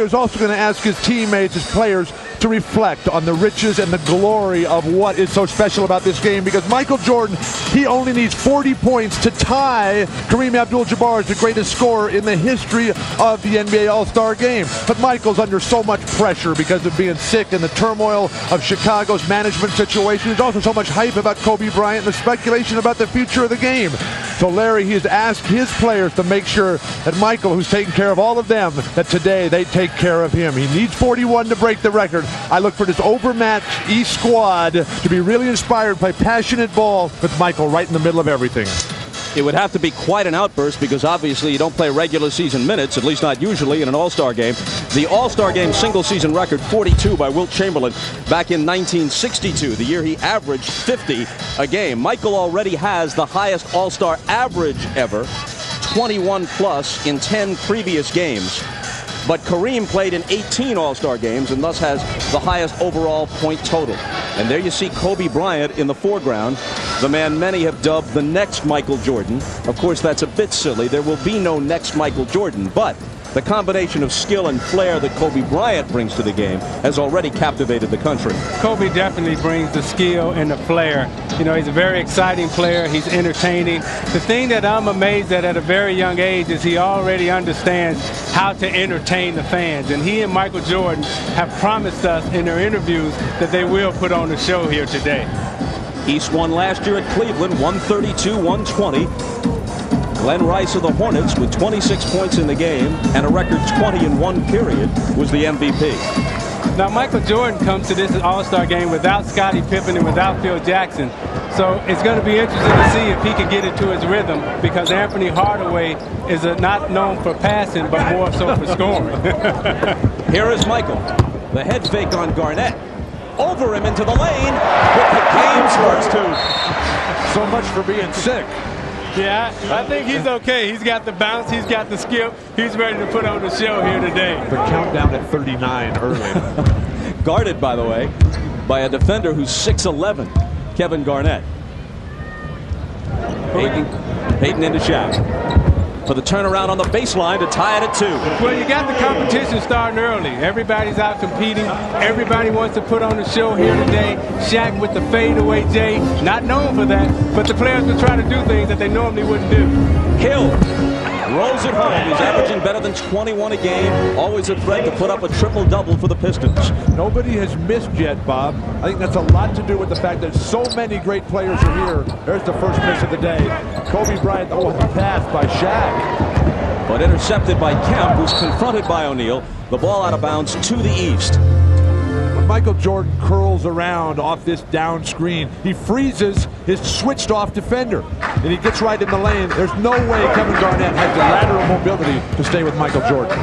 was also going to ask his teammates, his players, to reflect on the riches and the glory of what is so special about this game, because Michael Jordan, he only needs 40 points to tie Kareem Abdul-Jabbar as the greatest scorer in the history of the NBA All-Star Game. But Michael's under so much pressure because of being sick and the turmoil of Chicago's management situation. There's also so much hype about Kobe Bryant and the speculation about the future of the game. So Larry, he has asked his players to make sure that Michael, who's taking care of all of them, that today they take care of him. He needs 41 to break the record. I look for this overmatched East squad to be really inspired by passionate ball with Michael right in the middle of everything. It would have to be quite an outburst, because obviously you don't play regular season minutes, at least not usually, in an All-Star game. The All-Star game single season record, 42 by Wilt Chamberlain back in 1962, the year he averaged 50 a game. Michael already has the highest All-Star average ever, 21 plus in 10 previous games. But Kareem played in 18 All-Star games and thus has the highest overall point total. And there you see Kobe Bryant in the foreground, the man many have dubbed the next Michael Jordan. Of course, that's a bit silly. There will be no next Michael Jordan, but the combination of skill and flair that Kobe Bryant brings to the game has already captivated the country. Kobe definitely brings the skill and the flair. You know, he's a very exciting player. He's entertaining. The thing that I'm amazed at a very young age is he already understands how to entertain the fans. And he and Michael Jordan have promised us in their interviews that they will put on the show here today. East won last year at Cleveland, 132-120. Glenn Rice of the Hornets, with 26 points in the game and a record 20 in one period, was the MVP. Now, Michael Jordan comes to this All-Star game without Scottie Pippen and without Phil Jackson. So it's going to be interesting to see if he can get into his rhythm, because Anthony Hardaway is not known for passing, but more so for scoring. Here is Michael. The head fake on Garnett. Over him into the lane with the game's first two. So much for being sick. Yeah, I think he's okay. He's got the bounce. He's got the skip. He's ready to put on the show here today. The countdown at 39 early. Guarded, by the way, by a defender who's 6'11", Kevin Garnett. Peyton into Shaq for the turnaround on the baseline to tie it at 2. Well, you got the competition starting early. Everybody's out competing. Everybody wants to put on the show here today. Shaq with the fadeaway J, not known for that, but the players will try to do things that they normally wouldn't do. Hill rolls it home. He's averaging better than 21 a game. Always a threat to put up a triple-double for the Pistons. Nobody has missed yet, Bob. I think that's a lot to do with the fact that so many great players are here. There's the first miss of the day. Kobe Bryant, the pass by Shaq. But intercepted by Kemp, who's confronted by O'Neal. The ball out of bounds to the east. When Michael Jordan curls around off this down screen, he freezes his switched off defender, and he gets right in the lane. There's no way Kevin Garnett has the lateral mobility to stay with Michael Jordan.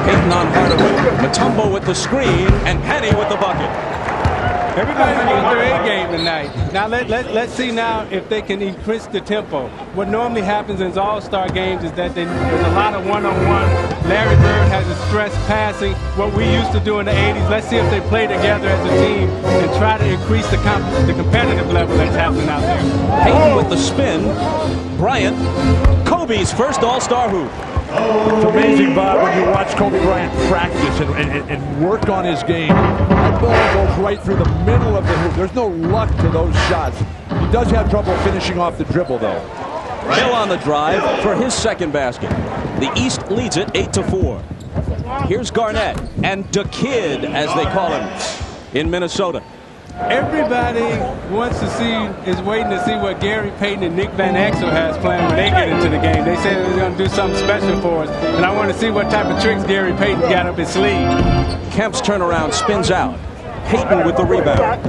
Peyton on Hardaway. Mutombo with the screen, and Penny with the bucket. Everybody's on their A game tonight. Now let's see now if they can increase the tempo. What normally happens in All-Star games is that there's a lot of one-on-one. Larry Bird has a stress passing, what we used to do in the 80s. Let's see if they play together as a team and try to increase the competitive level that's happening out there. Peyton with the spin. Bryant, Kobe's first All-Star hoop. It's amazing, Bob, when you watch Kobe Bryant practice and work on his game. That ball goes right through the middle of the hoop. There's no luck to those shots. He does have trouble finishing off the dribble, though. Hill on the drive for his second basket. The East leads it 8-4. Here's Garnett and the Kid, as they call him, in Minnesota. Everybody wants to see, is waiting to see what Gary Payton and Nick Van Exel has planned when they get into the game. They say they're going to do something special for us, and I want to see what type of tricks Gary Payton got up his sleeve. Kemp's turnaround spins out. Payton with the rebound.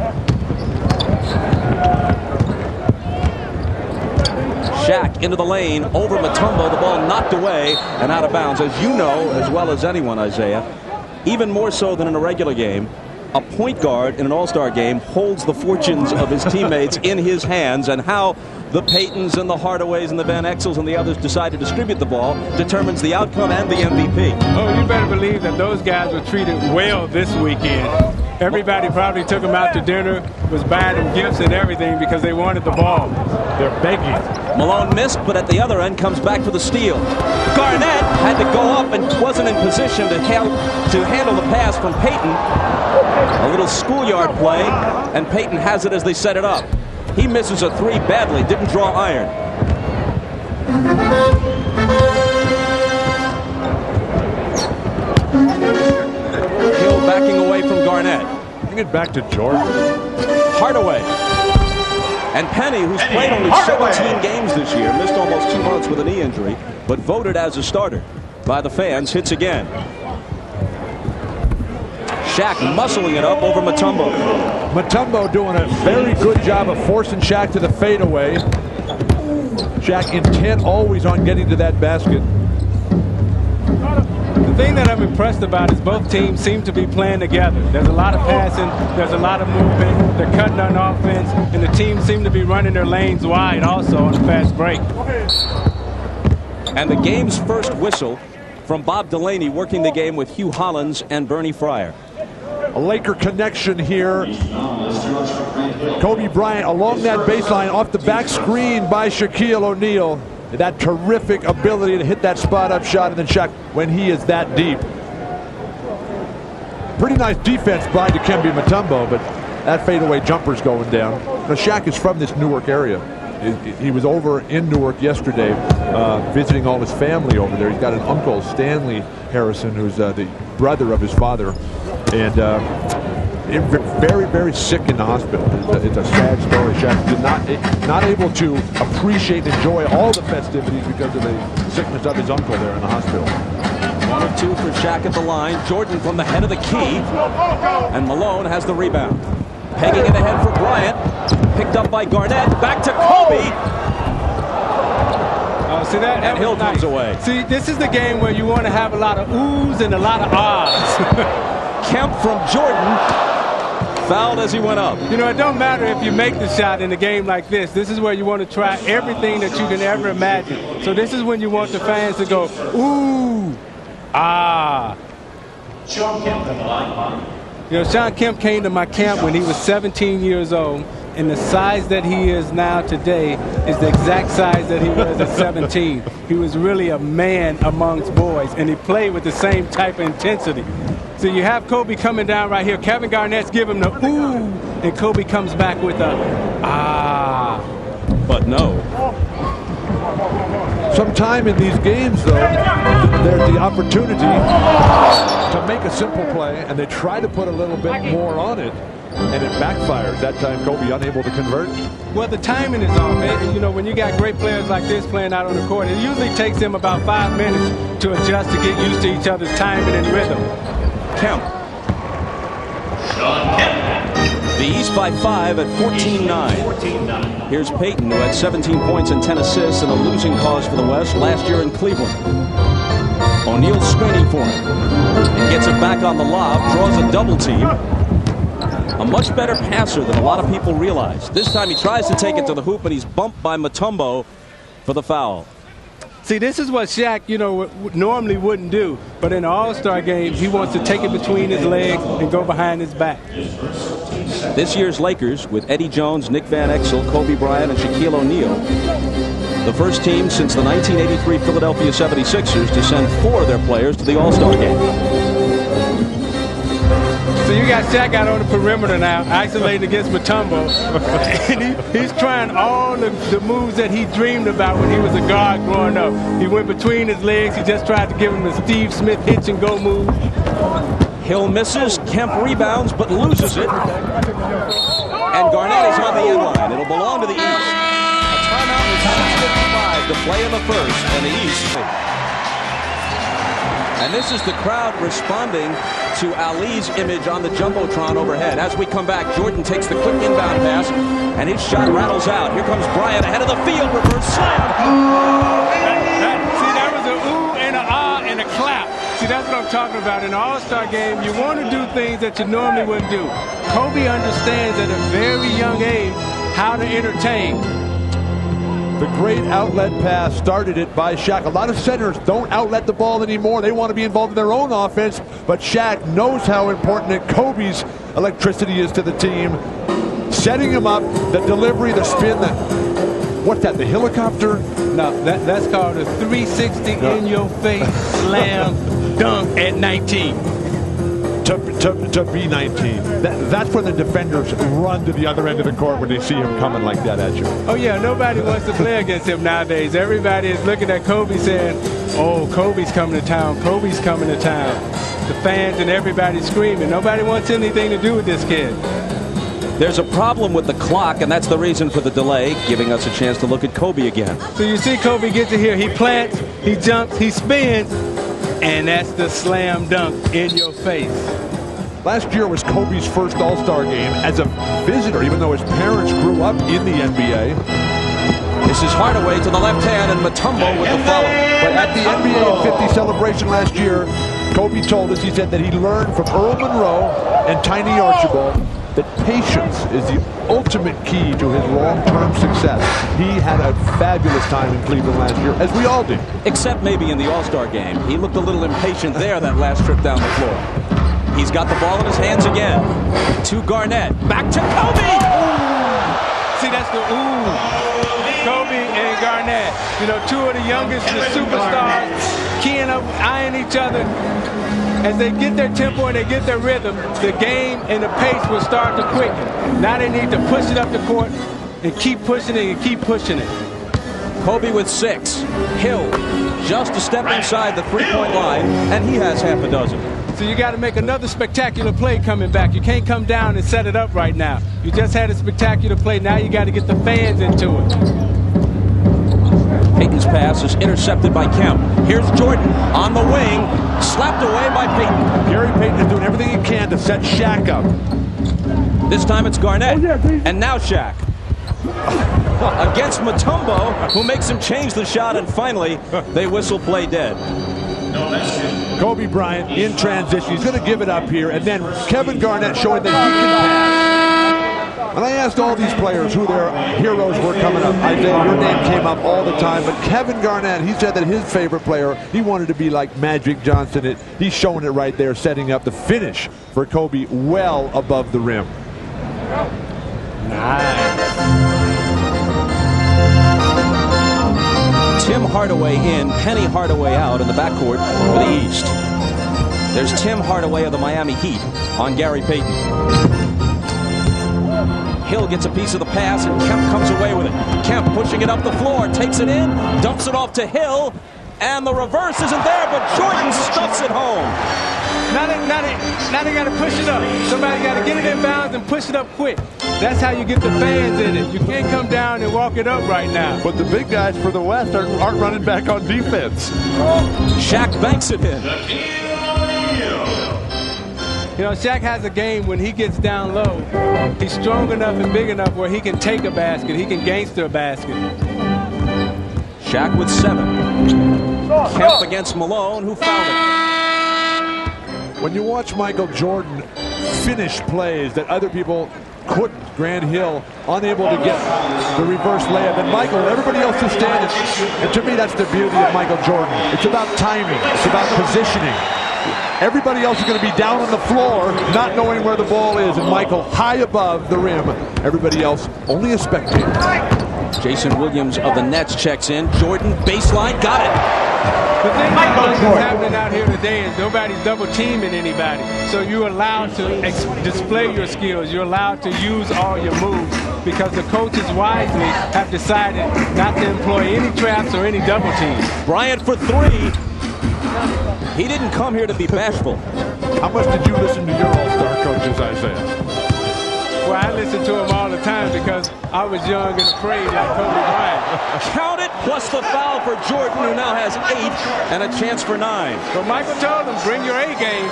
Shaq into the lane, over Mutombo, the ball knocked away and out of bounds. As you know as well as anyone, Isaiah, even more so than in a regular game, a point guard in an All-Star game holds the fortunes of his teammates in his hands, and how the Paytons and the Hardaways and the Van Exels and the others decide to distribute the ball determines the outcome and the MVP. Oh, you better believe that those guys were treated well this weekend. Everybody probably took him out to dinner, was buying him gifts and everything because they wanted the ball. They're begging. Malone missed, but at the other end comes back for the steal. Garnett had to go up and wasn't in position to handle the pass from Payton. A little schoolyard play, and Payton has it as they set it up. He misses a three badly, didn't draw iron. Hill backing away from Garnett. Bring it back to Jordan. Hardaway. And Penny, who's played only 17 games this year, missed almost 2 months with a knee injury, but voted as a starter by the fans, hits again. Shaq muscling it up over Mutombo. Mutombo doing a very good job of forcing Shaq to the fadeaway. Shaq intent always on getting to that basket. The thing that I'm impressed about is both teams seem to be playing together. There's a lot of passing, there's a lot of movement, they're cutting on offense, and the teams seem to be running their lanes wide also on a fast break. And the game's first whistle from Bob Delaney, working the game with Hugh Hollins and Bernie Fryer. A Laker connection here. Kobe Bryant along that baseline off the back screen by Shaquille O'Neal. That terrific ability to hit that spot-up shot, and then Shaq when he is that deep. Pretty nice defense by Dikembe Mutombo, but that fadeaway jumper's going down. Now, Shaq is from this Newark area. He was over in Newark yesterday visiting all his family over there. He's got an uncle, Stanley Harrison, who's the brother of his father. And very, very sick in the hospital. It's a sad story. Shaq did not able to appreciate and enjoy all the festivities because of the sickness of his uncle there in the hospital. 1 of 2 for Shaq at the line. Jordan from the head of the key. And Malone has the rebound. Pegging it ahead for Bryant. Picked up by Garnett. Back to Kobe. See that? And Hill comes away. See, this is the game where you want to have a lot of oohs and a lot of ahs. Kemp from Jordan. Fouled as he went up. You know, it don't matter if you make the shot in a game like this. This is where you want to try everything that you can ever imagine. So this is when you want the fans to go, ooh, ah. You know, Sean Kemp came to my camp when he was 17 years old. And the size that he is now today is the exact size that he was at 17. He was really a man amongst boys, and he played with the same type of intensity. So you have Kobe coming down right here. Kevin Garnett's giving him the ooh, and Kobe comes back with a ah. But no. Sometime in these games, though, there's the opportunity to make a simple play, and they try to put a little bit more on it. And it backfires. That time, Kobe unable to convert. Well, the timing is off. You know, when you got great players like this playing out on the court, it usually takes them about 5 minutes to adjust to get used to each other's timing and rhythm. Kemp. The East by 5 at 14-9. Here's Payton, who had 17 points and 10 assists in a losing cause for the West last year in Cleveland. O'Neal screening for him. He gets it back on the lob, draws a double team. A much better passer than a lot of people realize. This time he tries to take it to the hoop, and he's bumped by Mutombo for the foul. See, this is what Shaq, you know, normally wouldn't do. But in an all-star game, he wants to take it between his legs and go behind his back. This year's Lakers, with Eddie Jones, Nick Van Exel, Kobe Bryant, and Shaquille O'Neal, the first team since the 1983 Philadelphia 76ers to send 4 of their players to the All-Star game. So you got Shaq out on the perimeter now, isolating against Mutombo. And he's trying all the moves that he dreamed about when he was a guard growing up. He went between his legs. He just tried to give him the Steve Smith hitch and go move. Hill misses. Kemp rebounds, but loses it. And Garnett is on the end line. It'll belong to the East. A timeout with 6:55 to play in the first, and the East. And this is the crowd responding to Ali's image on the Jumbotron overhead. As we come back, Jordan takes the quick inbound pass, and his shot rattles out. Here comes Bryant ahead of the field, reverse slam. See, that was an ooh and an ah and a clap. See, that's what I'm talking about. In an all-star game, you want to do things that you normally wouldn't do. Kobe understands at a very young age how to entertain. The great outlet pass started it by Shaq. A lot of centers don't outlet the ball anymore. They want to be involved in their own offense, but Shaq knows how important Kobe's electricity is to the team. Setting him up, the delivery, the spin, what's that, the helicopter? No, that's called a 360 in your face slam dunk at 19. To be 19. That's when the defenders run to the other end of the court when they see him coming like that at you. Oh yeah, nobody wants to play against him nowadays. Everybody is looking at Kobe saying, oh, Kobe's coming to town, Kobe's coming to town. The fans and everybody screaming. Nobody wants anything to do with this kid. There's a problem with the clock, and that's the reason for the delay, giving us a chance to look at Kobe again. So you see Kobe gets it here. He plants, he jumps, he spins, and that's the slam dunk in your face. Last year was Kobe's first All-Star game as a visitor, even though his parents grew up in the NBA. This is Hardaway to the left hand, and Mutombo with the follow. But at the NBA 50 celebration last year, Kobe told us, he said that he learned from Earl Monroe and Tiny Archibald that patience is the ultimate key to his long-term success. He had a fabulous time in Cleveland last year, as we all did. Except maybe in the All-Star game. He looked a little impatient there that last trip down the floor. He's got the ball in his hands again. To Garnett. Back to Kobe! See, that's the Kobe and Garnett. You know, two of the youngest, the superstars, keying up, eyeing each other. As they get their tempo and they get their rhythm, the game and the pace will start to quicken. Now they need to push it up the court and keep pushing it and keep pushing it. Kobe with 6. Hill just a step inside the three-point line, and he has half a dozen. So you got to make another spectacular play coming back. You can't come down and set it up right now. You just had a spectacular play. Now you got to get the fans into it. Payton's pass is intercepted by Kemp. Here's Jordan on the wing, slapped away by Payton. Gary Payton is doing everything he can to set Shaq up. This time it's Garnett, and now Shaq. Against Mutombo, who makes him change the shot, and finally, they whistle play dead. Kobe Bryant in transition. He's going to give it up here, and then Kevin Garnett showing that he can pass. And I asked all these players who their heroes were coming up. Isaiah, your name came up all the time, but Kevin Garnett, he said that his favorite player, he wanted to be like Magic Johnson. He's showing it right there, setting up the finish for Kobe well above the rim. Nice. Tim Hardaway in, Penny Hardaway out in the backcourt for the East. There's Tim Hardaway of the Miami Heat on Gary Payton. Hill gets a piece of the pass, and Kemp comes away with it. Kemp pushing it up the floor, takes it in, dumps it off to Hill, and the reverse isn't there, but Jordan stuffs it home. Now they got to push it up. Somebody got to get it in bounds and push it up quick. That's how you get the fans in it. You can't come down and walk it up right now. But the big guys for the West aren't running back on defense. Shaq banks it in. You know, Shaq has a game when he gets down low. He's strong enough and big enough where he can take a basket. He can gangster a basket. Shaq with 7. Kemp against Malone, who fouled it. When you watch Michael Jordan finish plays that other people couldn't, Grant Hill unable to get the reverse layup, and Michael and everybody else is standing. And to me, that's the beauty of Michael Jordan. It's about timing. It's about positioning. Everybody else is going to be down on the floor, not knowing where the ball is, and Michael high above the rim. Everybody else only a spectator. Jason Williams of the Nets checks in. Jordan, baseline, got it. The thing that's happening out here today is nobody's double teaming anybody. So you're allowed to display your skills. You're allowed to use all your moves because the coaches wisely have decided not to employ any traps or any double teams. Bryant for 3. He didn't come here to be bashful. How much did you listen to your all-star coaches, Isaiah? Well, I listen to him all the time because I was young and afraid like Kobe Bryant. Count it, plus the foul for Jordan, who now has 8 and a chance for 9. But Michael told him, bring your A game.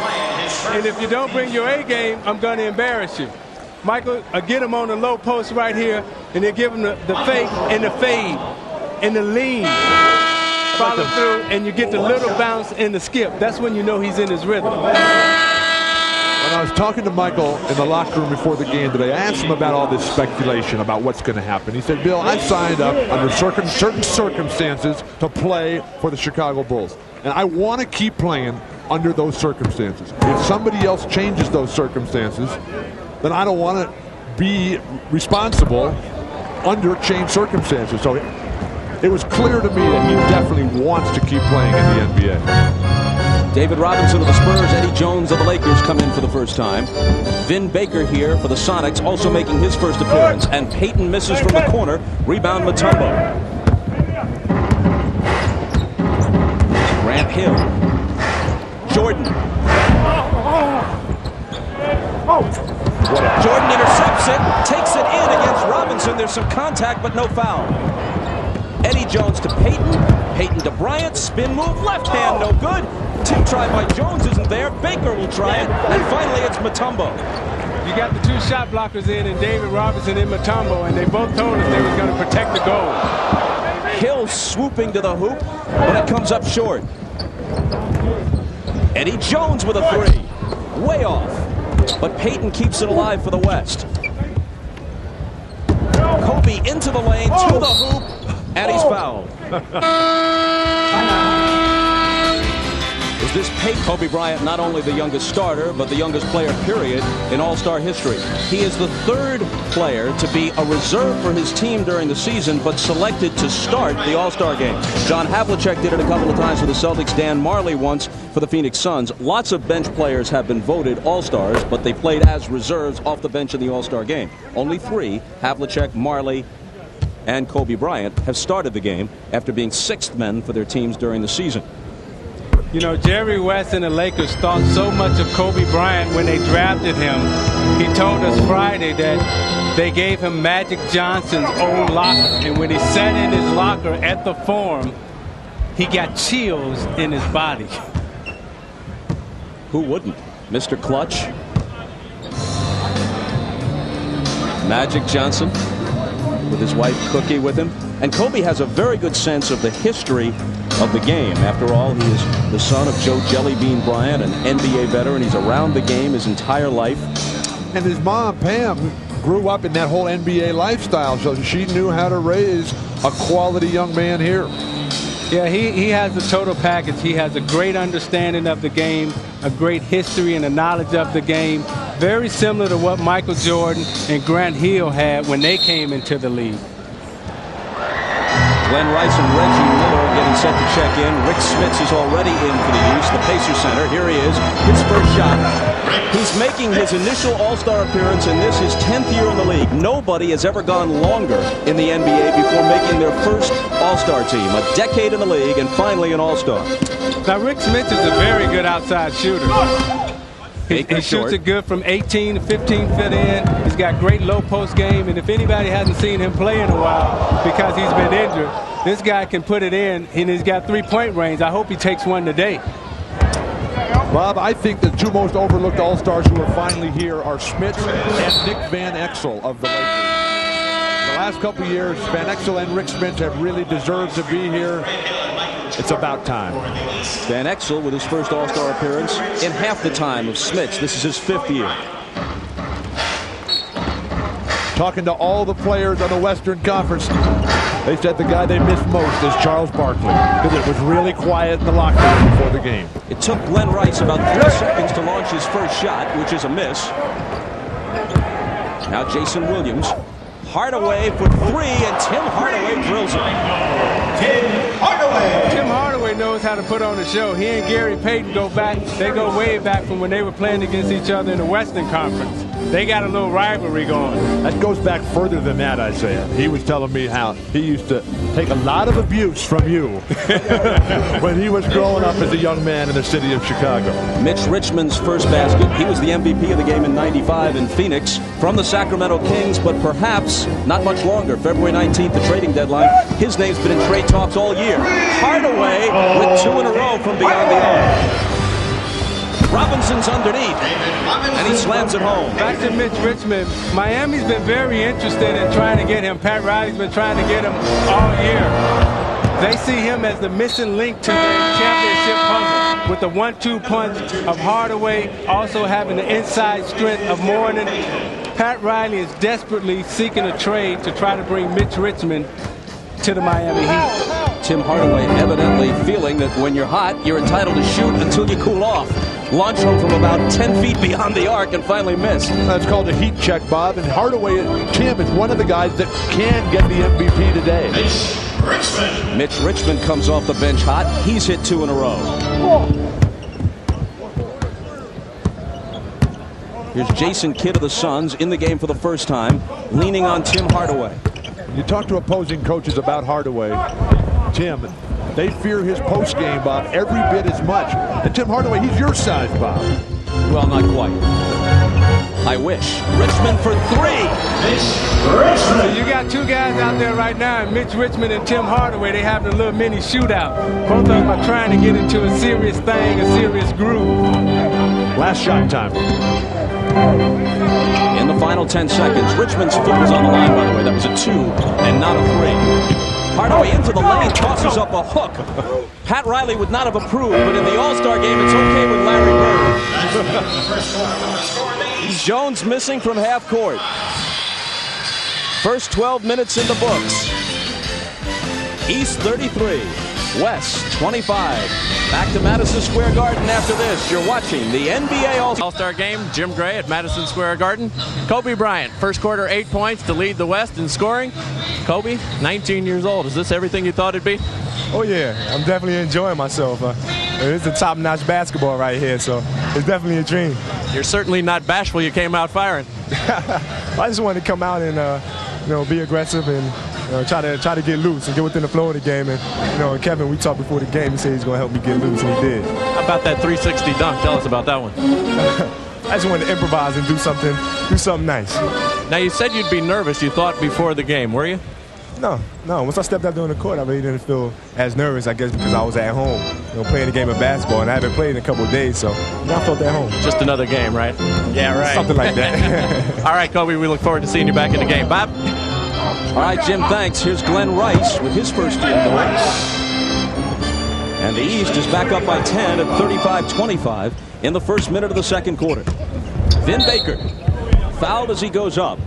And if you don't bring your A game, I'm going to embarrass you. Michael, get him on the low post right here, and then give him the fake and the fade and the lean. Follow through, and you get the little bounce and the skip. That's when you know he's in his rhythm. When I was talking to Michael in the locker room before the game today, I asked him about all this speculation about what's going to happen. He said, Bill, I signed up under certain circumstances to play for the Chicago Bulls. And I want to keep playing under those circumstances. If somebody else changes those circumstances, then I don't want to be responsible under changed circumstances. So it was clear to me that he definitely wants to keep playing in the NBA. David Robinson of the Spurs, Eddie Jones of the Lakers come in for the first time. Vin Baker here for the Sonics, also making his first appearance. And Payton misses from the corner. Rebound Mutombo. Grant Hill. Jordan. Jordan intercepts it, takes it in against Robinson. There's some contact, but no foul. Eddie Jones to Payton. Payton to Bryant. Spin move, left hand, no good. Tip try by Jones isn't there. Baker will try it. And finally, it's Mutombo. You got the two shot blockers in David Robinson and Mutombo, and they both told us they were going to protect the goal. Hill swooping to the hoop, but it comes up short. Eddie Jones with a three. Way off. But Payton keeps it alive for the West. Kobe into the lane, to the hoop, and he's fouled. Is this Kobe Bryant not only the youngest starter, but the youngest player, period, in All-Star history? He is the third player to be a reserve for his team during the season, but selected to start the All-Star game. John Havlicek did it a couple of times for the Celtics. Dan Marley once for the Phoenix Suns. Lots of bench players have been voted All-Stars, but they played as reserves off the bench in the All-Star game. Only three, Havlicek, Marley, and Kobe Bryant, have started the game after being sixth men for their teams during the season. You know, Jerry West and the Lakers thought so much of Kobe Bryant when they drafted him. He told us Friday that they gave him Magic Johnson's old locker. And when he sat in his locker at the Forum, he got chills in his body. Who wouldn't? Mr. Clutch. Magic Johnson with his wife Cookie with him. And Kobe has a very good sense of the history of the game. After all, he is the son of Joe Jellybean Bryant, an NBA veteran. He's around the game his entire life. And his mom, Pam, grew up in that whole NBA lifestyle, so she knew how to raise a quality young man here. Yeah, he has the total package. He has a great understanding of the game, a great history and a knowledge of the game. Very similar to what Michael Jordan and Grant Hill had when they came into the league. Glenn Rice and Reggie Miller getting set to check in. Rick Smits is already in for the use. The Pacers center. Here he is. His first shot. He's making his initial All-Star appearance, and this is 10th year in the league. Nobody has ever gone longer in the NBA before making their first All-Star team. A decade in the league, and finally an All-Star. Now, Rick Smits is a very good outside shooter. He shoots it good from 18 to 15 feet in. He's got great low post game, and if anybody hasn't seen him play in a while because he's been injured, this guy can put it in, and he's got three-point range. I hope he takes one today. Bob, I think the two most overlooked All-Stars who are finally here are Smits and Nick Van Exel of the Lakers. The last couple of years, Van Exel and Rick Smits have really deserved to be here. It's about time. Van Exel with his first All-Star appearance in half the time of Smits. This is his 5th year. Talking to all the players on the Western Conference, they said the guy they missed most is Charles Barkley, because it was really quiet in the locker room before the game. It took Glenn Rice about 3 seconds to launch his first shot, which is a miss. Now Jason Williams. Hardaway for 3, and Tim Hardaway drills it. Tim Hardaway knows how to put on a show. He and Gary Payton go back. They go way back from when they were playing against each other in the Western Conference. They got a little rivalry going. That goes back further than that, Isaiah. He was telling me how he used to take a lot of abuse from you when he was growing up as a young man in the city of Chicago. Mitch Richmond's first basket. He was the MVP of the game in '95 in Phoenix from the Sacramento Kings, but perhaps not much longer. February 19th, the trading deadline. His name's been in trade talks all year. Hardaway with 2 in a row from beyond the arc. Robinson's underneath, and he slams it home. Back to Mitch Richmond. Miami's been very interested in trying to get him. Pat Riley's been trying to get him all year. They see him as the missing link to their championship puzzle. with the 1-2 punch of Hardaway, also having the inside strength of Mourning. Pat Riley is desperately seeking a trade to try to bring Mitch Richmond to the Miami Heat. Tim Hardaway evidently feeling that when you're hot, you're entitled to shoot until you cool off. Launched home from about 10 feet beyond the arc and finally missed. That's called a heat check, Bob. And Hardaway, Tim, is one of the guys that can get the MVP today. Mitch Richmond comes off the bench hot. He's hit 2 in a row. Here's Jason Kidd of the Suns in the game for the first time, leaning on Tim Hardaway. You talk to opposing coaches about Hardaway, Tim, they fear his post game, Bob, every bit as much. And Tim Hardaway, he's your size, Bob. Well, not quite. I wish. Richmond for 3. So you got two guys out there right now, Mitch Richmond and Tim Hardaway. They having a little mini shootout. Both of them are trying to get into a serious thing, a serious groove. Last shot time. In the final 10 seconds, Richmond's foot was on the line, by the way. That was a 2 and not a 3. Hardaway into the lane, tosses up a hook. Pat Riley would not have approved, but in the All-Star game, it's okay with Larry Bird. Jones missing from half court. First 12 minutes in the books. East 33, West 25. Back to Madison Square Garden after this. You're watching the NBA All-Star game. Jim Gray at Madison Square Garden. Kobe Bryant, first quarter 8 points to lead the West in scoring. Kobe, 19 years old. Is this everything you thought it'd be? Oh yeah, I'm definitely enjoying myself. It's a top-notch basketball right here, so it's definitely a dream. You're certainly not bashful. You came out firing. I just wanted to come out and be aggressive and try to get loose and get within the flow of the game. And Kevin, we talked before the game. He said he's going to help me get loose, and he did. How about that 360 dunk? Tell us about that one. I just wanted to improvise and do something nice. Now, you said you'd be nervous. You thought before the game, were you? No. Once I stepped out there on the court, I really didn't feel as nervous, I guess, because I was at home, playing a game of basketball, and I haven't played in a couple of days, so I felt at home. Just another game, right? Yeah, right. Something like that. All right, Kobe, we look forward to seeing you back in the game. Bob? All right, Jim, thanks. Here's Glenn Rice with his first year in the race. And the East is back up by 10 at 35-25 in the first minute of the second quarter. Vin Baker fouled as he goes up.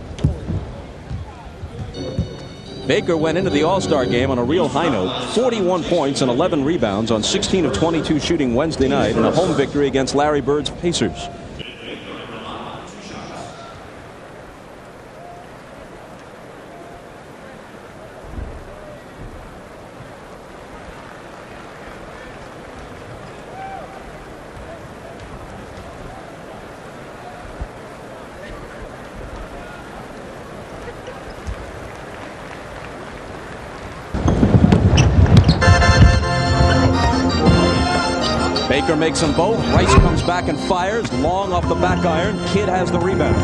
Baker went into the All-Star game on a real high note. 41 points and 11 rebounds on 16 of 22 shooting Wednesday night in a home victory against Larry Bird's Pacers. Baker makes them both. Rice comes back and fires. Long off the back iron. Kidd has the rebound.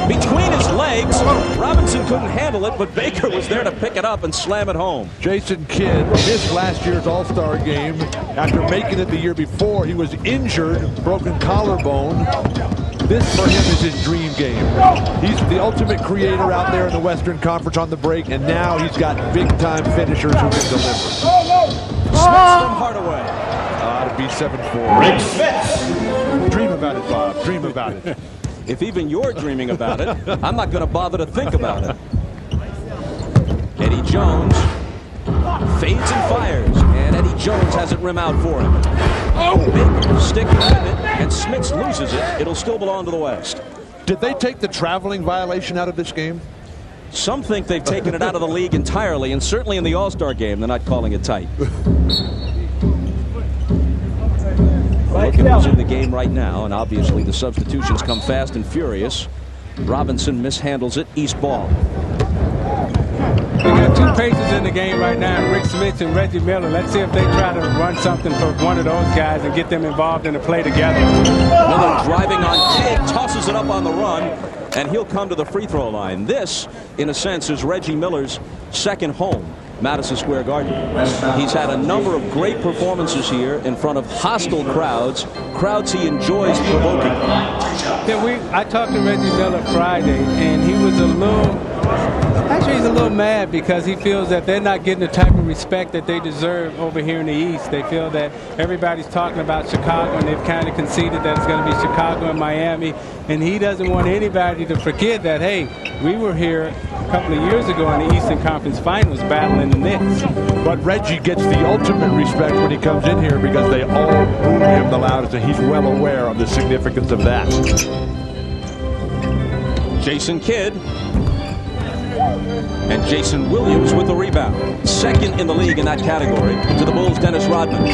Between his legs, Robinson couldn't handle it, but Baker was there to pick it up and slam it home. Jason Kidd missed last year's All-Star game after making it the year before. He was injured, broken collarbone. This for him is his dream game. He's the ultimate creator out there in the Western Conference on the break, and now he's got big-time finishers who can deliver. Smith from Hardaway. To be 7-4. Rick Smith. Dream about it, Bob. Dream about it. If even you're dreaming about it, I'm not going to bother to think about it. Eddie Jones fades and fires, and Eddie Jones has it rim out for him. Baker stick with it, and Smits loses it. It'll still belong to the West. Did they take the traveling violation out of this game? Some think they've taken it out of the league entirely, and certainly in the All-Star game, they're not calling it tight. Looking who's in the game right now, and obviously the substitutions come fast and furious. Robinson mishandles it. East ball. We got two Pacers in the game right now, Rick Smith and Reggie Miller. Let's see if they try to run something for one of those guys and get them involved in the play together. Miller driving on Kidd, tosses it up on the run, and he'll come to the free throw line. This, in a sense, is Reggie Miller's second home. Madison Square Garden. He's had a number of great performances here in front of hostile crowds he enjoys provoking. I talked to Reggie Miller Friday, and he was a little Actually, he's a little mad because he feels that they're not getting the type of respect that they deserve over here in the East. They feel that everybody's talking about Chicago, and they've kind of conceded that it's going to be Chicago and Miami. And he doesn't want anybody to forget that, hey, we were here a couple of years ago in the Eastern Conference Finals battling the Knicks. But Reggie gets the ultimate respect when he comes in here because they all boo him the loudest, and he's well aware of the significance of that. Jason Kidd. And Jason Williams with the rebound. Second in the league in that category to the Bulls' Dennis Rodman.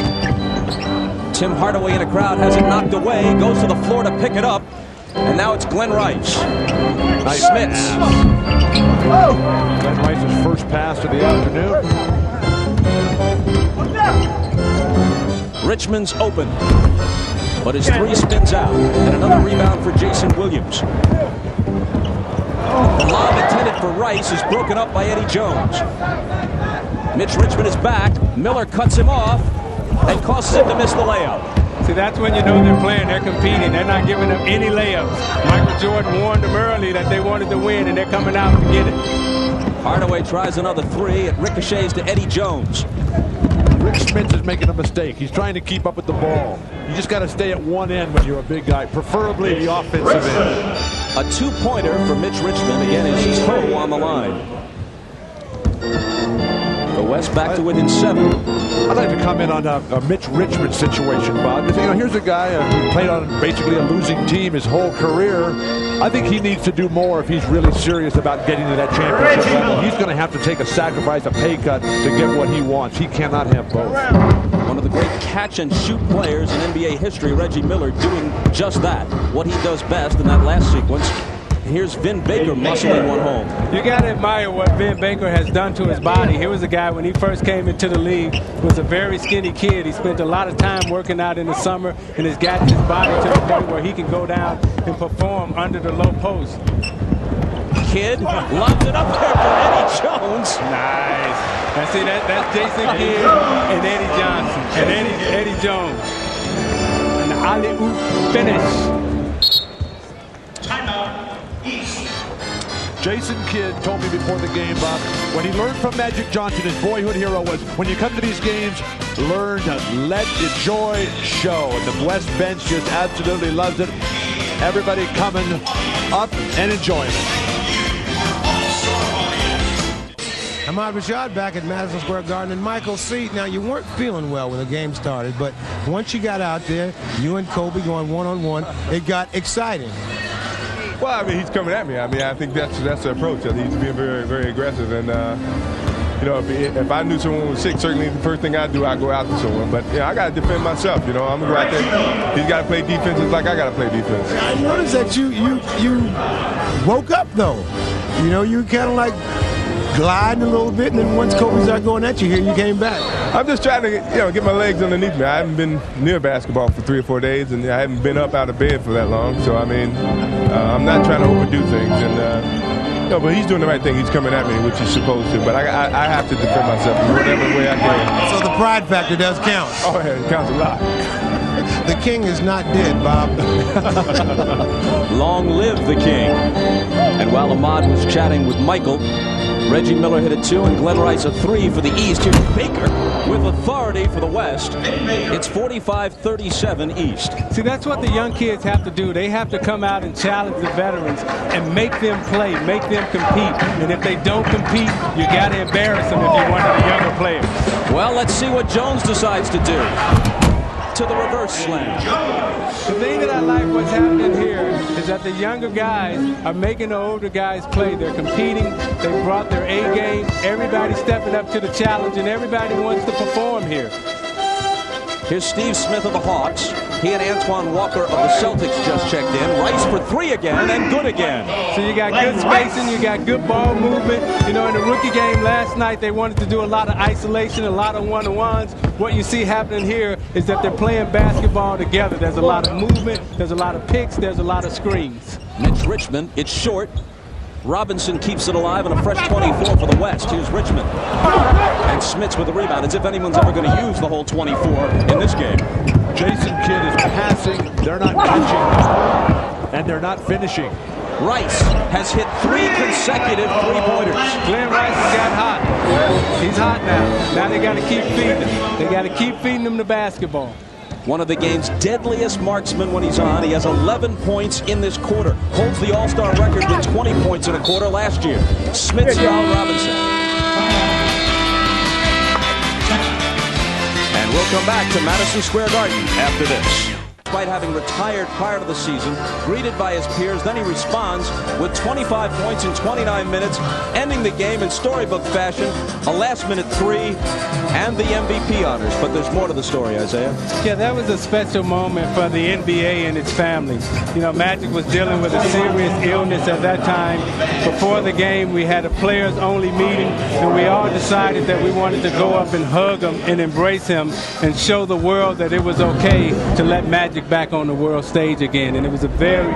Tim Hardaway in a crowd has it knocked away, goes to the floor to pick it up, and now it's Glenn Rice. Nice Smits. Glenn Rice's first pass of the afternoon. Richmond's open, but his three spins out, and another rebound for Jason Williams. The lob intended for Rice is broken up by Eddie Jones. Mitch Richmond is back. Miller cuts him off and causes him to miss the layup. See, that's when you know they're playing, they're competing. They're not giving up any layups. Michael Jordan warned them early that they wanted to win, and they're coming out to get it. Hardaway tries another three. It ricochets to Eddie Jones. Rick Smits is making a mistake. He's trying to keep up with the ball. You just got to stay at one end when you're a big guy, preferably the offensive end. A two-pointer for Mitch Richmond. Again, his toe on the line. The West back to within 7. I'd like to comment on a Mitch Richmond situation, Bob. Because, you know, here's a guy who played on basically a losing team his whole career. I think he needs to do more if he's really serious about getting to that championship level. He's going to have to take a sacrifice, a pay cut to get what he wants. He cannot have both. One of the great catch-and-shoot players in NBA history, Reggie Miller, doing just that. What he does best in that last sequence. Here's Vin Baker muscling one home. You got to admire what Vin Baker has done to his body. He was a guy, when he first came into the league, was a very skinny kid. He spent a lot of time working out in the summer and has gotten his body to the point where he can go down and perform under the low post. Kidd lobs it up there for Eddie Jones. Nice. Now see, that's Jason Kidd and Eddie Johnson and Eddie Jones. And the alley-oop finish. Jason Kidd told me before the game, Bob, when he learned from Magic Johnson, his boyhood hero was, when you come to these games, learn to let the joy show. And the West bench just absolutely loves it. Everybody coming up and enjoying it. Ahmad Rashad back at Madison Square Garden, and Michael C. Now, you weren't feeling well when the game started, but once you got out there, you and Kobe going one-on-one, it got exciting. Well, I mean, he's coming at me. I mean, I think that's the approach. I think he's being very, very aggressive. And, you know, if I knew someone was sick, certainly the first thing I'd do, I'd go out to someone. But, you know, I got to defend myself. You know, I'm going to go out there. He's got to play defense just like I got to play defense. I noticed that you woke up, though. You know, you kind of like gliding a little bit, and then once Kobe started going at you here, you came back. I'm just trying to, get my legs underneath me. I haven't been near basketball for 3 or 4 days, and I haven't been up out of bed for that long. So, I mean, I'm not trying to overdo things. And, but he's doing the right thing. He's coming at me, which he's supposed to. But I have to defend myself in whatever way I can. So the pride factor does count. Oh, yeah, it counts a lot. The king is not dead, Bob. Long live the king. And while Ahmad was chatting with Michael, Reggie Miller hit a 2 and Glenn Rice a 3 for the East. Here's Baker with authority for the West. It's 45-37 East. See, that's what the young kids have to do. They have to come out and challenge the veterans and make them play, make them compete. And if they don't compete, you got to embarrass them if you're one of the younger players. Well, let's see what Jones decides to do. To the reverse slam. The thing that I like what's happening here is that the younger guys are making the older guys play. They're competing. They brought their A game. Everybody's stepping up to the challenge, and everybody wants to perform here. Here's Steve Smith of the Hawks. He and Antoine Walker of the Celtics just checked in. Rice for 3 again, and good again. So you got good spacing, you got good ball movement. You know, in the rookie game last night, they wanted to do a lot of isolation, a lot of one-on-ones. What you see happening here is that they're playing basketball together. There's a lot of movement, there's a lot of picks, there's a lot of screens. Mitch Richmond, it's short. Robinson keeps it alive, and a fresh 24 for the West. Here's Richmond. And Smits with the rebound, as if anyone's ever going to use the whole 24 in this game. Jason Kidd is passing. They're not catching. And they're not finishing. Rice has hit 3 consecutive three-pointers. Glenn Rice has got hot. He's hot now. Now they got to keep feeding him. They got to keep feeding him the basketball. One of the game's deadliest marksmen when he's on. He has 11 points in this quarter. Holds the All-Star record with 20 points in a quarter last year. Smith's foul Robinson. And we'll come back to Madison Square Garden after this. Despite having retired prior to the season, greeted by his peers, then he responds with 25 points in 29 minutes, ending the game in storybook fashion, a last-minute 3, and the MVP honors. But there's more to the story, Isaiah. Yeah, that was a special moment for the NBA and its family. You know, Magic was dealing with a serious illness at that time. Before the game, we had a players-only meeting, and we all decided that we wanted to go up and hug him and embrace him and show the world that it was okay to let Magic back on the world stage again. And it was a very,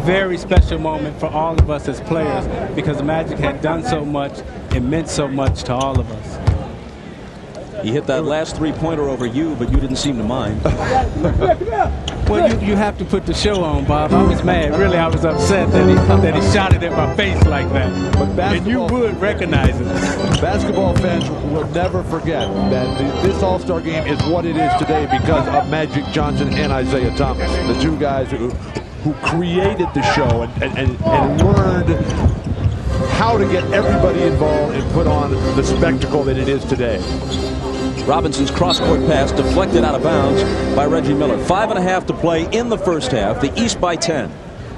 very special moment for all of us as players because Magic had done so much. It meant so much to all of us. He hit that last three-pointer over you, but you didn't seem to mind. Well, you have to put the show on, Bob. I was mad. Really, I was upset that he shot it in my face like that. But and you would recognize it. Basketball fans will never forget that this All-Star game is what it is today because of Magic Johnson and Isaiah Thomas, the two guys who created the show and learned how to get everybody involved and put on the spectacle that it is today. Robinson's cross-court pass deflected out of bounds by Reggie Miller. 5.5 to play in the first half. The East by 10.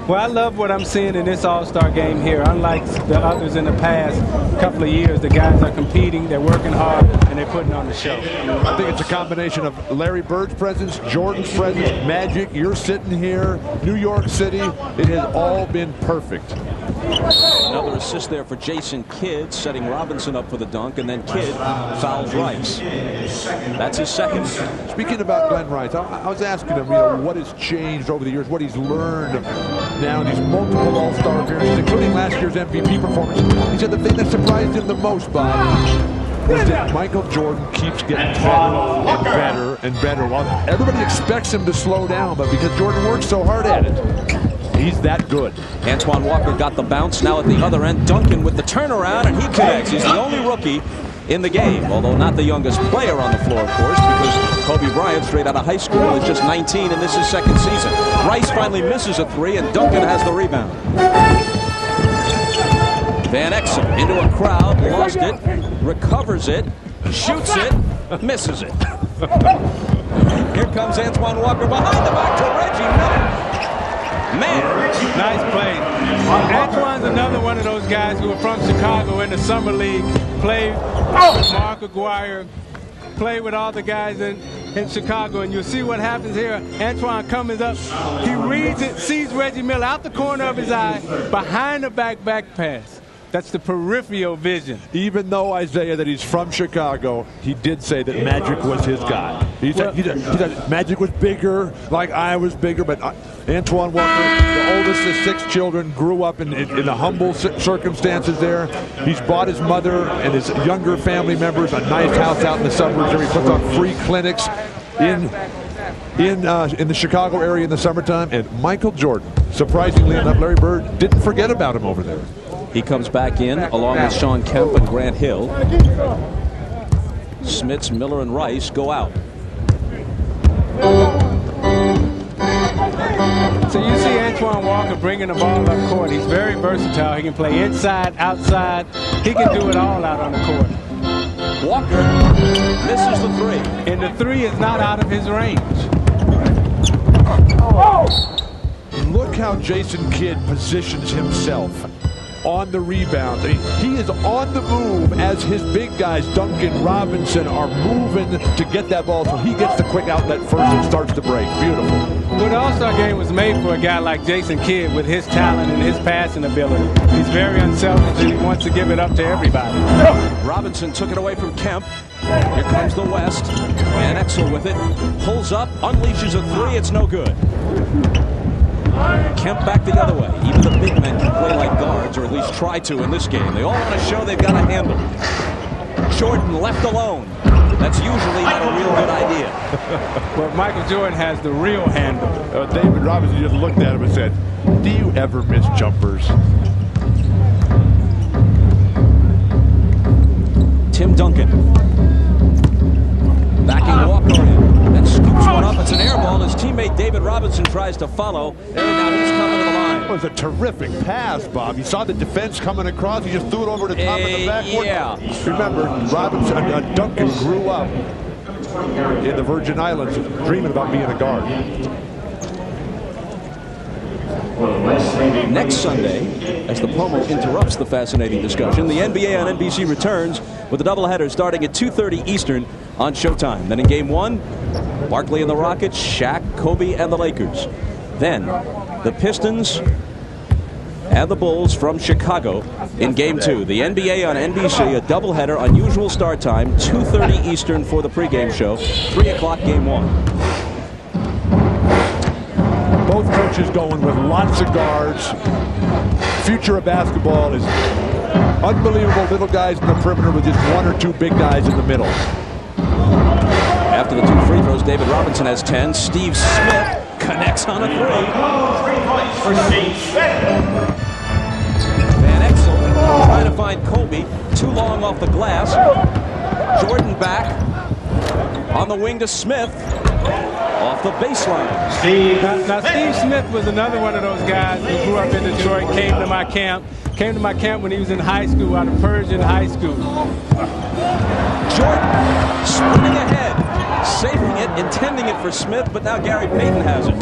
Well, I love what I'm seeing in this All-Star game here. Unlike the others in the past couple of years, the guys are competing, they're working hard, and they're putting on the show. I think it's a combination of Larry Bird's presence, Jordan's presence, Magic, you're sitting here, New York City. It has all been perfect. Another assist there for Jason Kidd, setting Robinson up for the dunk, and then Kidd fouls Rice. That's his second. Speaking about Glenn Rice, I was asking him, what has changed over the years, what he's learned now in these multiple All-Star appearances, including last year's MVP performance. He said the thing that surprised him the most, Bob, was that Michael Jordan keeps getting better and better and better. Well, everybody expects him to slow down, but because Jordan works so hard at it, he's that good. Antoine Walker got the bounce. Now at the other end, Duncan with the turnaround, and he connects. He's the only rookie in the game, although not the youngest player on the floor, of course, because Kobe Bryant, straight out of high school, is just 19, and this is second season. Rice finally misses a 3, and Duncan has the rebound. Van Exel into a crowd, lost it, recovers it, shoots it, misses it. Here comes Antoine Walker behind the back to Reggie Miller. Man, nice play. Antoine's another one of those guys who are from Chicago in the summer league, played with Mark Aguirre, played with all the guys in Chicago, and you'll see what happens here. Antoine comes up, he reads it, sees Reggie Miller out the corner of his eye, behind the back pass. That's the peripheral vision. Even though, Isaiah, that he's from Chicago, he did say that Magic was his guy. He said Magic was bigger, like I was bigger, but Antoine Walker, the oldest of 6 children, grew up in the humble circumstances there. He's bought his mother and his younger family members a nice house out in the suburbs where he puts on free clinics in the Chicago area in the summertime. And Michael Jordan, surprisingly enough, Larry Bird didn't forget about him over there. He comes back in along with Sean Kemp and Grant Hill. Smits, Miller, and Rice go out. So you see Antoine Walker bringing the ball up court. He's very versatile. He can play inside, outside. He can do it all out on the court. Walker misses the 3. And the 3 is not out of his range. Look how Jason Kidd positions himself on the rebound. He is on the move as his big guys, Duncan, Robinson, are moving to get that ball, so he gets the quick outlet first and starts to break. Beautiful. Well, the All-Star game was made for a guy like Jason Kidd with his talent and his passing ability. He's very unselfish and he wants to give it up to everybody. Robinson took it away from Kemp. Here comes the West. Van Exel with it. Pulls up, unleashes a 3. It's no good. Kemp back the other way. Even the big men can play like guards, or at least try to in this game. They all want to show they've got a handle. Jordan left alone. That's usually not a real good idea. But Michael Jordan has the real handle. David Robinson just looked at him and said, "Do you ever miss jumpers?" Tim Duncan. Backing Walker in. Then scoops one up. It's an air ball. His teammate David Robinson tries to follow. And now he's coming to the line. It was a terrific pass, Bob. You saw the defense coming across. He just threw it over the top of the backboard. Yeah. Remember, Duncan grew up in the Virgin Islands dreaming about being a guard. Next Sunday, as the promo interrupts the fascinating discussion, the NBA on NBC returns with a doubleheader starting at 2:30 Eastern on Showtime. Then in Game 1, Barkley and the Rockets, Shaq, Kobe, and the Lakers. Then the Pistons and the Bulls from Chicago in Game 2. The NBA on NBC, a doubleheader, unusual start time, 2:30 Eastern for the pregame show, 3 o'clock Game 1. Both coaches going with lots of guards. Future of basketball is unbelievable little guys in the perimeter with just 1 or 2 big guys in the middle. After the 2 free throws, David Robinson has 10. Steve Smith connects on a 3. 3 points for Steve Smith. Van Exel trying to find Kobe. Too long off the glass. Jordan back on the wing to Smith. Off the baseline. Now, Steve Smith was another one of those guys who grew up in Detroit, came to my camp when he was in high school, out of Persian High School. Jordan sprinting ahead, saving it, intending it for Smith, but now Gary Payton has it.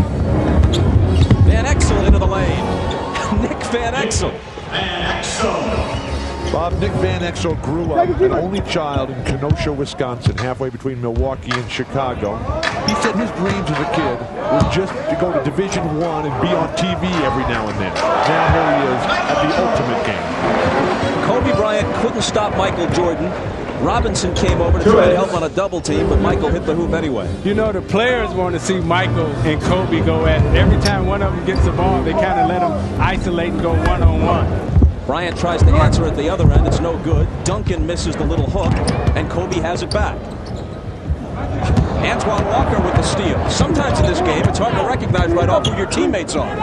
Van Exel into the lane. Nick Van Exel. Bob, Nick Van Exel grew up an only child in Kenosha, Wisconsin, halfway between Milwaukee and Chicago. He said his dreams as a kid was just to go to Division I and be on TV every now and then. Now here he is at the ultimate game. Kobe Bryant couldn't stop Michael Jordan. Robinson came over to try to help on a double team, but Michael hit the hoop anyway. You know, the players want to see Michael and Kobe go at it. Every time one of them gets the ball, they kind of let them isolate and go one-on-one. Bryant tries to answer at the other end. It's no good. Duncan misses the little hook, and Kobe has it back. Antoine Walker with the steal. Sometimes in this game, it's hard to recognize right off who your teammates are.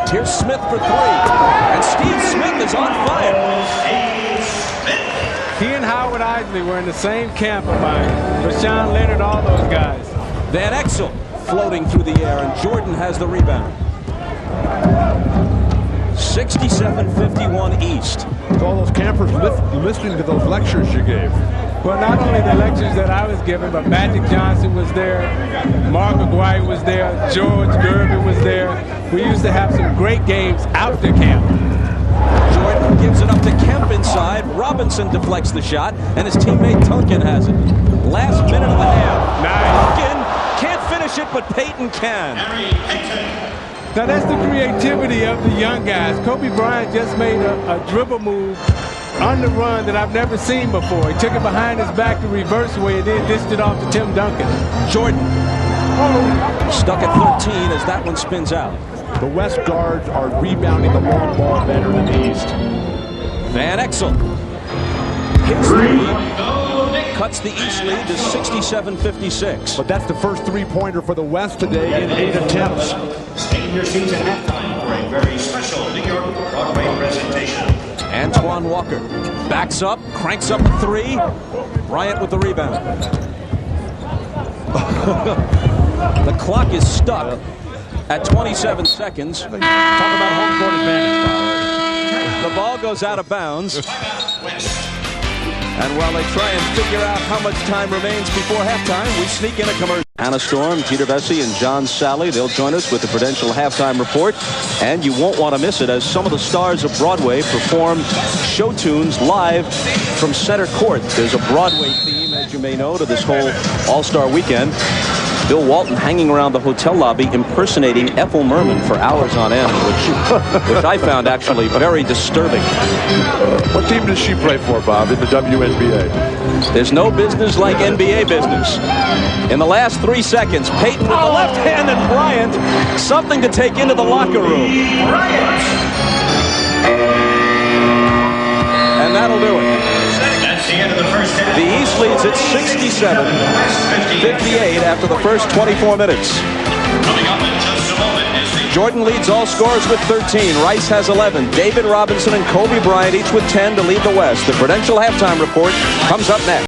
Here's Smith for 3, and Steve Smith is on fire. He and Howard Isley were in the same camp of mine. Rashawn Leonard, all those guys. Van Exel floating through the air, and Jordan has the rebound. 67-51 East. With all those campers listening to those lectures you gave. Well, not only the lectures that I was giving, but Magic Johnson was there, Mark McGuire was there, George Gervin was there. We used to have some great games out the camp. Jordan gives it up to Kemp inside. Robinson deflects the shot, and his teammate Duncan has it. Last minute of the half. Nice. Duncan can't finish it, but Payton can. Now that's the creativity of the young guys. Kobe Bryant just made a dribble move on the run that I've never seen before. He took it behind his back the reverse way and then dished it off to Tim Duncan. Jordan stuck at 13 as that one spins out. The West guards are rebounding the long ball better than the East. Van Exel. His 3 cuts the East lead to 67-56. But that's the first 3-pointer for the West today in 8 attempts. Stay your seats at halftime for a very special New York Broadway presentation. Antoine Walker backs up, cranks up a 3. Bryant with the rebound. The clock is stuck at 27 seconds. Talk about home court advantage, Tyler. The ball goes out of bounds. And while they try and figure out how much time remains before halftime, we sneak in a commercial. Hannah Storm, Peter Vesey, and John Sally, they'll join us with the Prudential Halftime Report. And you won't want to miss it as some of the stars of Broadway perform show tunes live from center court. There's a Broadway theme, as you may know, to this whole All-Star weekend. Bill Walton hanging around the hotel lobby impersonating Ethel Merman for hours on end, which I found actually very disturbing. What team does she play for, Bob, in the WNBA? There's no business like NBA business. In the last 3 seconds, Payton with the left hand and Bryant, something to take into the locker room. And that'll do it. That's the end of the first half. The East leads at 67-58 after the first 24 minutes. Coming up in just a moment is the Jordan leads all scorers with 13. Rice has 11. David Robinson and Kobe Bryant each with 10 to lead the West. The Prudential halftime report comes up next.